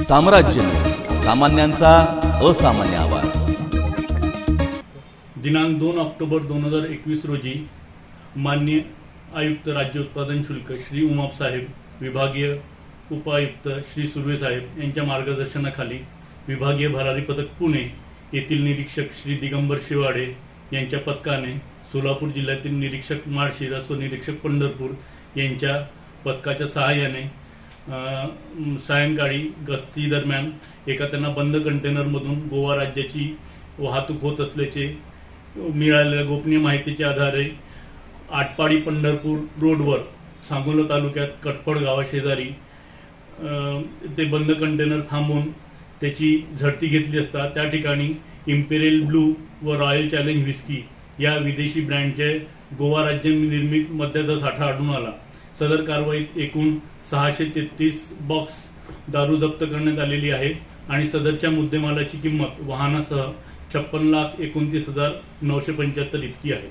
साम्राज्य न्यूज, सामान्यांचा असामान्य आवाज। दिनांक 2 ऑक्टोबर 2021 रोजी माननीय आयुक्त राज्य उत्पादन शुल्क श्री उमाप साहेब, विभागीय उपायुक्त श्री सुर्वे साहेब यांच्या मार्गदर्शनाखाली विभागीय भरारी पथक पुणे येथील निरीक्षक श्री दिगंबर शिवाडे यांच्या पथकाने सोलापूर जिल्ह्यातील निरीक्षक माळशिरस व निरीक्षक पंढरपूर यांच्या पथकाच्या सहाय्याने सायंकाळी गस्ती दरम्यान एका त्यांना बंद कंटेनरमधून गोवा राज्याची वाहतूक होत असल्याचे मिळालेल्या गोपनीय माहितीच्या आधारे आटपाडी पंढरपूर रोडवर सांगोला तालुक्यात कटपड गावाशेजारी ते बंद कंटेनर थांबवून त्याची झडती घेतली असता त्या ठिकाणी इम्पेरियल ब्लू व रॉयल चॅलेंज व्हिस्की या विदेशी ब्रँडचे गोवा राज्य निर्मित मद्याचा साठा आढळून आला। सदर कारवाईत एकूण 633 बॉक्स दारू जप्त करण्यात आलेली आहे आणि सदरच्या मुद्देमालाची किंमत वाहनासह 56,29,975 इतकी आहे।